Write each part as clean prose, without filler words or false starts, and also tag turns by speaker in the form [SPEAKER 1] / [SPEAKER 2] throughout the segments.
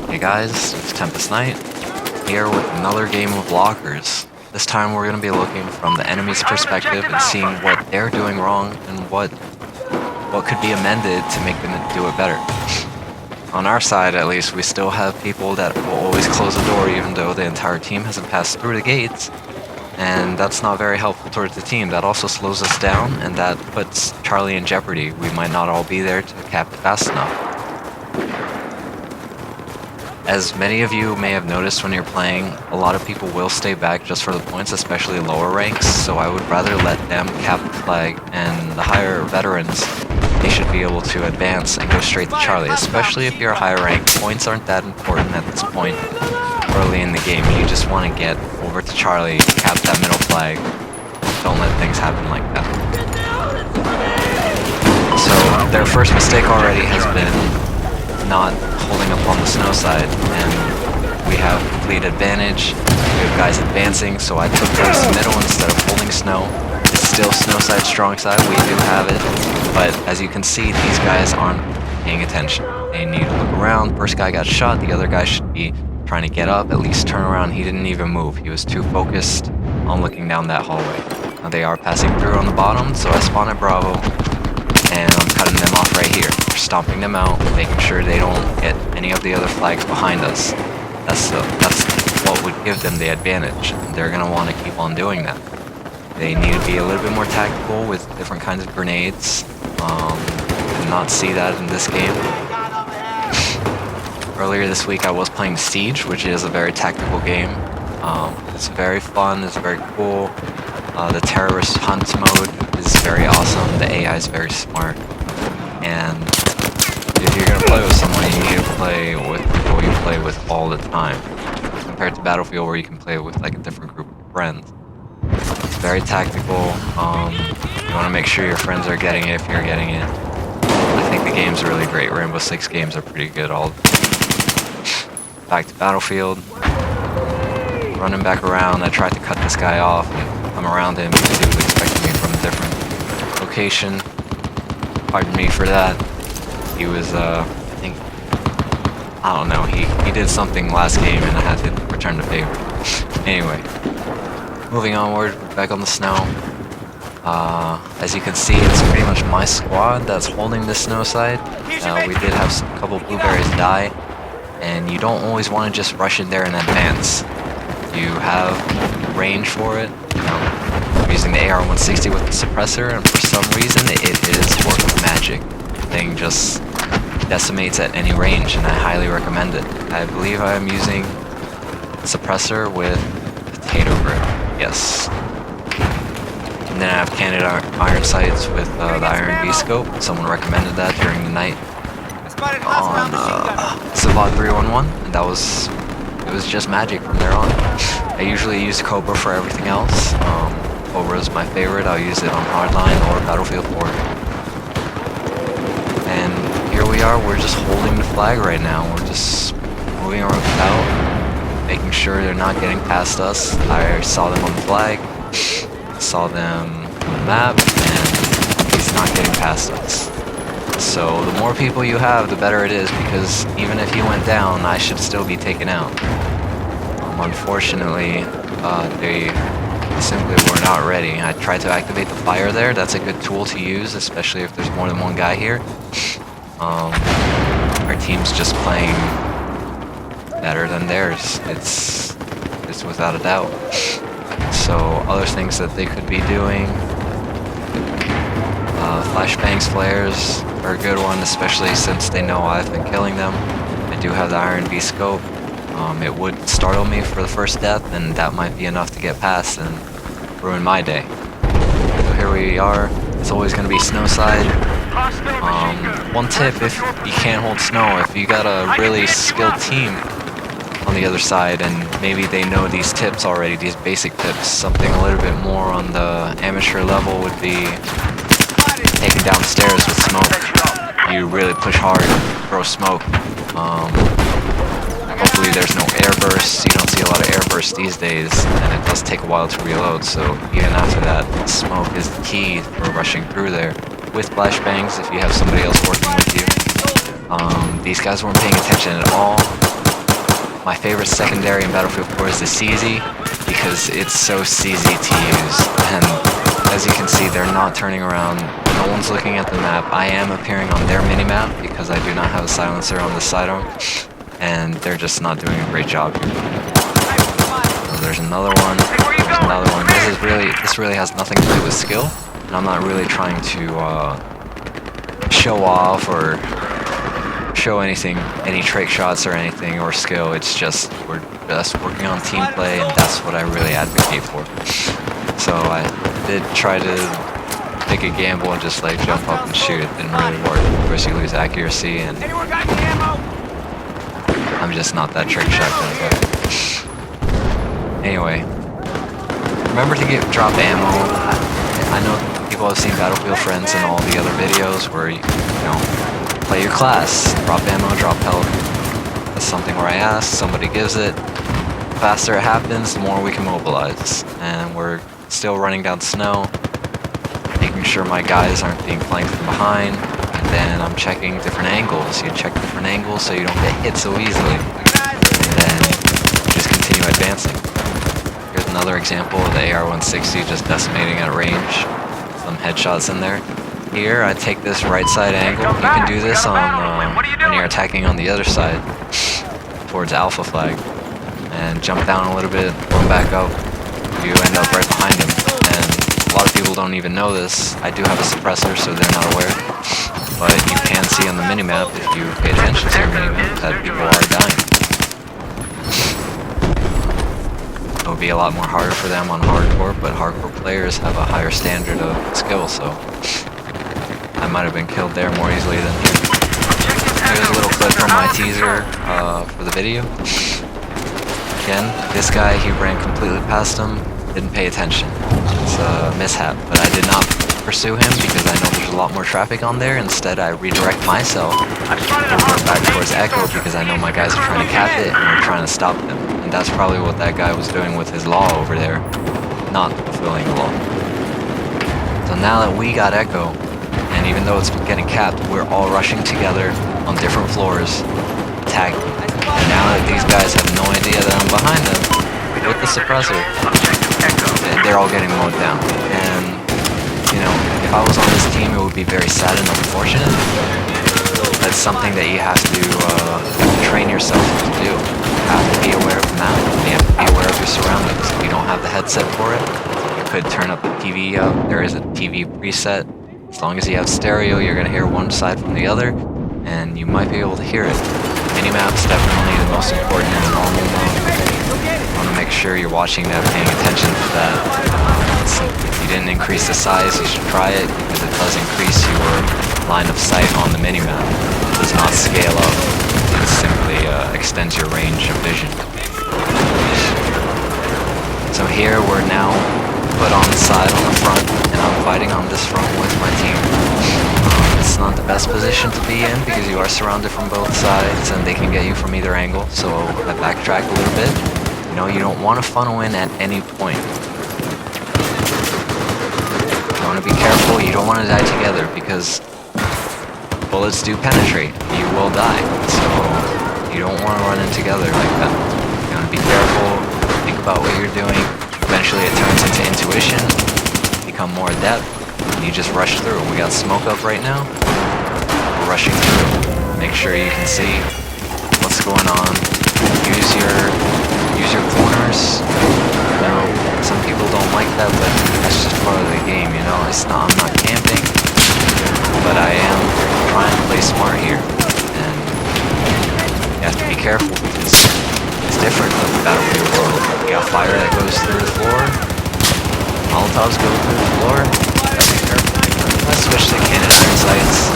[SPEAKER 1] Hey guys, it's Tempest Knight, here with another game of lockers. This time we're going to be looking from the enemy's perspective and seeing what they're doing wrong and what could be amended to make them do it better. On our side, at least, we still have people that will always close the door even though the entire team hasn't passed through the gates, and that's not very helpful towards the team. That also slows us down, and that puts Charlie in jeopardy. We might not all be there to cap it fast enough. As many of you may have noticed when you're playing, a lot of people will stay back just for the points, especially lower ranks, so I would rather let them cap the flag, and the higher veterans, they should be able to advance and go straight to Charlie, especially if you're a higher rank. Points aren't that important at this point early in the game. You just want to get over to Charlie, cap that middle flag. Don't let things happen like that. So their first mistake already has been not holding up on the snow side, and we have complete advantage. We have guys advancing, so I took those to middle instead of holding snow. It's still snow side, strong side, we do have it, but as you can see, these guys aren't paying attention. They need to look around. First guy got shot, the other guy should be trying to get up, at least turn around. He didn't even move. He was too focused on looking down that hallway. Now they are passing through on the bottom, so I spawn at Bravo, and I'm cutting them off right here. We're stomping them out, making sure they don't get any of the other flags behind us. That's what would give them the advantage. They're going to want to keep on doing that. They need to be a little bit more tactical with different kinds of grenades. Did not see that in this game. Earlier this week I was playing Siege, which is a very tactical game. It's very fun, it's very cool. The terrorist hunt mode is very awesome, the AI is very smart, and if you're going to play with someone, you need to play with people you play with all the time, compared to Battlefield where you can play with like a different group of friends. It's very tactical. You want to make sure your friends are getting it if you're getting it. I think the game's really great. Rainbow Six games are pretty good. All back to Battlefield. Running back around, I tried to cut this guy off and come around him because he was expecting me from a different location. Pardon me for that. He was, I think, I don't know, he did something last game and I had to return the favor. Anyway, moving onward, we're back on the snow. As you can see, it's pretty much my squad that's holding the snow side. We did have a couple blueberries die, and you don't always want to just rush in there and advance. You have range for it. I'm using the AR-160 with the suppressor, and for some reason it is working magic. The thing just decimates at any range, and I highly recommend it. I believe I am using suppressor with potato grip. Yes. And then I have candid iron sights with the Iron V scope. Someone recommended that during the night on Savod 311, and it was just magic from there on. I usually use Cobra for everything else. Cobra is my favorite. I'll use it on Hardline or Battlefield 4. And here we are, we're just holding the flag right now. We're just moving about, making sure they're not getting past us. I saw them on the flag, saw them on the map, and he's not getting past us. So the more people you have, the better it is, because even if he went down, I should still be taken out. Unfortunately, they simply were not ready. I tried to activate the fire there. That's a good tool to use, especially if there's more than one guy here. Our team's just playing better than theirs. It's without a doubt. So other things that they could be doing, flashbangs, flares are a good one, especially since they know I've been killing them. I do have the Iron V scope. It would startle me for the first death, and that might be enough to get past and ruin my day. So here we are. It's always going to be snow side. One tip, if you can't hold snow, if you got a really skilled team on the other side, and maybe they know these tips already, these basic tips, something a little bit more on the amateur level would be taking down the stairs with smoke. You really push hard, throw smoke. Hopefully there's no air bursts. You don't see a lot of air bursts these days, and it does take a while to reload, so even after that, smoke is the key for rushing through there. With flashbangs, if you have somebody else working with you. These guys weren't paying attention at all. My favorite secondary in Battlefield 4 is the CZ because it's so CZ to use. And as you can see, they're not turning around. No one's looking at the map. I am appearing on their minimap because I do not have a silencer on this sidearm. And they're just not doing a great job here. So there's another one. There's another one. This really has nothing to do with skill. And I'm not really trying to show off or show anything, any trick shots or anything or skill. It's just we're just working on team play, and that's what I really advocate for. So I did try to take a gamble and just like jump up and shoot. It didn't really work. Of course, you lose accuracy, and I'm just not that trick shot kind of guy. Anyway, remember to drop ammo. I know people have seen Battlefield Friends and all the other videos where you know, play your class, drop ammo, drop health. That's something where I ask, somebody gives it. The faster it happens, the more we can mobilize. And we're still running down snow, making sure my guys aren't being flanked from behind. And then I'm checking different angles. You check different angles so you don't get hit so easily. And then just continue advancing. Here's another example of the AR-160 just decimating at range. Some headshots in there. Here, I take this right side angle. You can do this on when you're attacking on the other side towards Alpha Flag, and jump down a little bit, run back up. You end up right behind him, and a lot of people don't even know this. I do have a suppressor, so they're not aware. But you can see on the minimap, if you pay attention to your minimap, that people are dying. It would be a lot more harder for them on hardcore, but hardcore players have a higher standard of skill, so I might have been killed there more easily than here. Here's a little clip from my teaser for the video. Again, this guy, he ran completely past him, didn't pay attention. It's a mishap, but I did not pursue him because I know there's a lot more traffic on there. Instead, I redirect myself over back towards Echo because I know my guys are trying to cap it and we're trying to stop them. And that's probably what that guy was doing with his law over there, not fulfilling the law. So now that we got Echo, and even though it's getting capped, we're all rushing together on different floors, tagging. And now that these guys have no idea that I'm behind them, with the suppressor, they're all getting mowed down. And, you know, if I was on this team, it would be very sad and unfortunate. That's something that you have to train yourself to do. You have to be aware of the map. You have to be aware of your surroundings. If you don't have the headset for it, you could turn up the TV up. There is a TV preset. As long as you have stereo, you're going to hear one side from the other, and you might be able to hear it. Minimap's definitely the most important in normal mode. You want to make sure you're watching that, paying attention to that. If you didn't increase the size, you should try it, because it does increase your line of sight on the minimap. It does not scale up. It simply extends your range of vision. So here we're now put on the side, on the front, and I'm fighting on this front with my team. It's not the best position to be in because you are surrounded from both sides and they can get you from either angle, so I backtrack a little bit. You know, you don't want to funnel in at any point. You want to be careful, you don't want to die together because bullets do penetrate. You will die, so you don't want to run in together like that. You want to be careful, think about what you're doing. Eventually it turns into intuition, become more adept, and you just rush through. We got smoke up right now, we're rushing through. Make sure you can see what's going on. Use your corners. You know, some people don't like that, but that's just part of the game, you know. I'm not camping, but I am trying to play smart here. And you have to be careful because it's different than the Battlefield world. You got fire that goes through the floor. Molotovs go through the floor. Gotta be careful. Let's switch to cannon iron sights.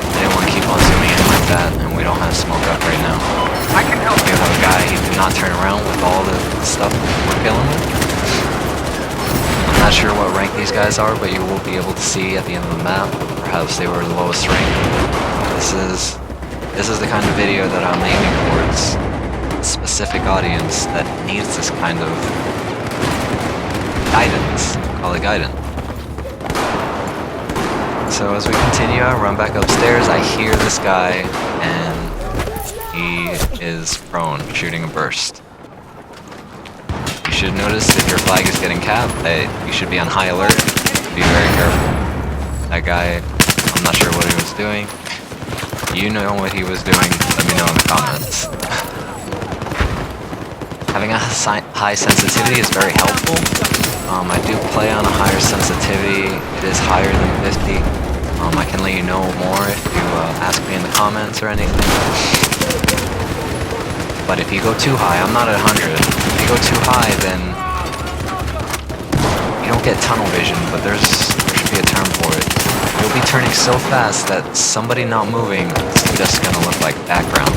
[SPEAKER 1] I didn't want to keep on zooming in like that, and we don't have smoke up right now.
[SPEAKER 2] I can help
[SPEAKER 1] We have a guy, he did not turn around with all the stuff we're killing with. I'm not sure what rank these guys are, but you will be able to see at the end of the map. Perhaps they were the lowest rank. This is the kind of video that I'm aiming towards. A specific audience that needs this kind of guidance. Call it guidance. So as we continue, I run back upstairs. I hear this guy, and he is prone, shooting a burst. You should notice if your flag is getting capped that you should be on high alert. Be very careful. That guy, I'm not sure what he was doing. You know what he was doing, let me know in the comments. Having a high sensitivity is very helpful. I do play on a higher sensitivity. It is higher than 50. I can let you know more if you ask me in the comments or anything. But if you go too high, I'm not at 100. If you go too high, then you don't get tunnel vision, but there should be a term for it. You'll be turning so fast that somebody not moving is just gonna look like background.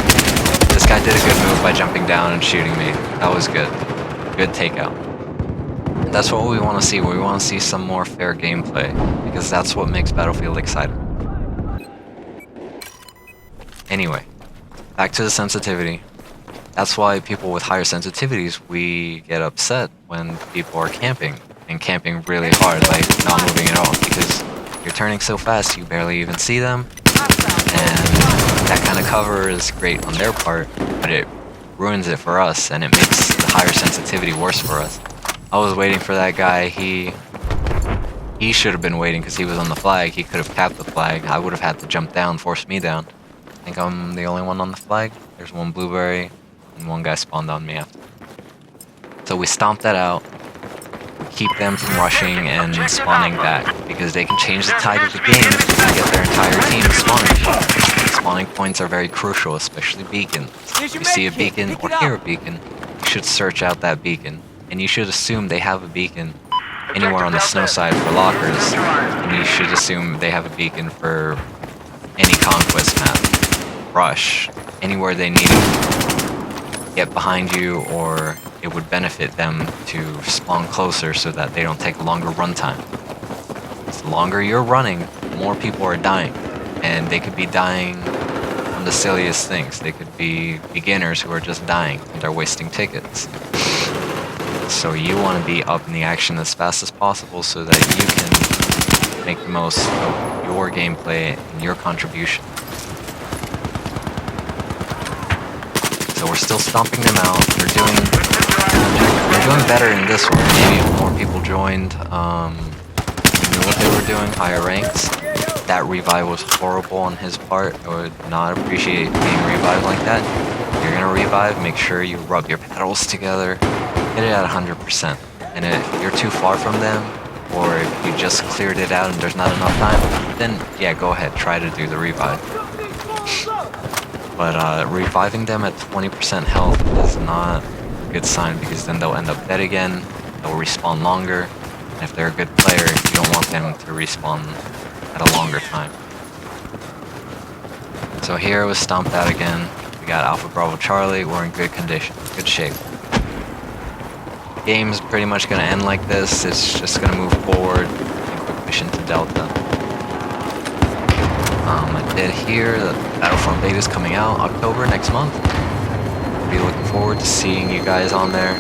[SPEAKER 1] This guy did a good move by jumping down and shooting me. That was good. Good takeout. That's what we want to see. We want to see some more fair gameplay, because that's what makes Battlefield exciting. Anyway, back to the sensitivity. That's why people with higher sensitivities, we get upset when people are camping, and camping really hard, like not moving at all, because you're turning so fast you barely even see them, and that kind of cover is great on their part, but it ruins it for us, and it makes the higher sensitivity worse for us. I was waiting for that guy. He should have been waiting because he was on the flag. He could have capped the flag. I would have had to jump down, force me down. I think I'm the only one on the flag. There's one blueberry, and one guy spawned on me after. So we stomp that out. Keep them from rushing and spawning back, because they can change the tide of the game if they get their entire team spawning. Spawning points are very crucial, especially beacons. If you see a beacon or hear a beacon, you should search out that beacon. And you should assume they have a beacon anywhere on the snow side for lockers, and you should assume they have a beacon for any conquest map, rush, anywhere they need to get behind you, or it would benefit them to spawn closer so that they don't take a longer runtime. The longer you're running, the more people are dying, and they could be dying from the silliest things. They could be beginners who are just dying and they're wasting tickets. So you want to be up in the action as fast as possible so that you can make the most of your gameplay and your contribution. So we're still stomping them out. They're doing better in this one. Maybe if more people joined, knew what they were doing, higher ranks. That revive was horrible on his part. I would not appreciate being revived like that. If you're gonna revive, make sure you rub your pedals together. Hit it at 100%. And if you're too far from them, or if you just cleared it out and there's not enough time, then yeah, go ahead, try to do the revive. But reviving them at 20% health is not a good sign, because then they'll end up dead again, they'll respawn longer, and if they're a good player, you don't want them to respawn at a longer time. So here was stomped out again. We got Alpha Bravo Charlie, we're in good condition, good shape. Game's pretty much gonna end like this. It's just gonna move forward and quick mission to Delta. I did hear that Battlefront Beta is coming out October next month. Be looking forward to seeing you guys on there.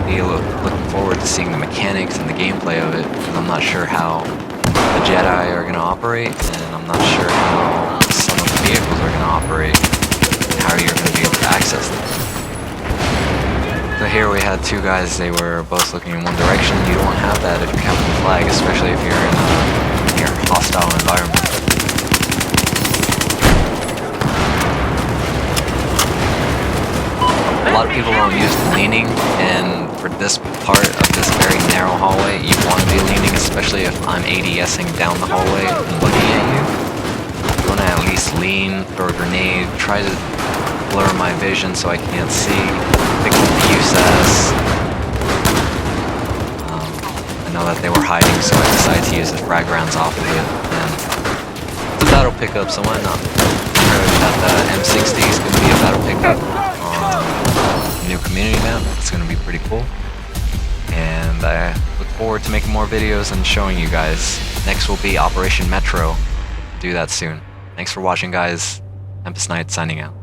[SPEAKER 1] Be looking forward to seeing the mechanics and the gameplay of it, because I'm not sure how the Jedi are gonna operate, and I'm not sure how some of the vehicles are gonna operate, and how you're gonna be able to access them. So here we had two guys, they were both looking in one direction. You don't have that if you're camping the flag, especially if you're in a near hostile environment. A lot of people don't use leaning, and for this part of this very narrow hallway, you want to be leaning, especially if I'm ADSing down the hallway and looking at you. You want to at least lean, throw a grenade, try to blur my vision so I can't see. Pick up the USAS. I know that they were hiding, so I decided to use the frag rounds off of it. And it's a battle pickup, so why not? I heard that the M60 is going to be a battle pickup on a new community map. It's going to be pretty cool. And I look forward to making more videos and showing you guys. Next will be Operation Metro. Do that soon. Thanks for watching, guys. Tempest Knight signing out.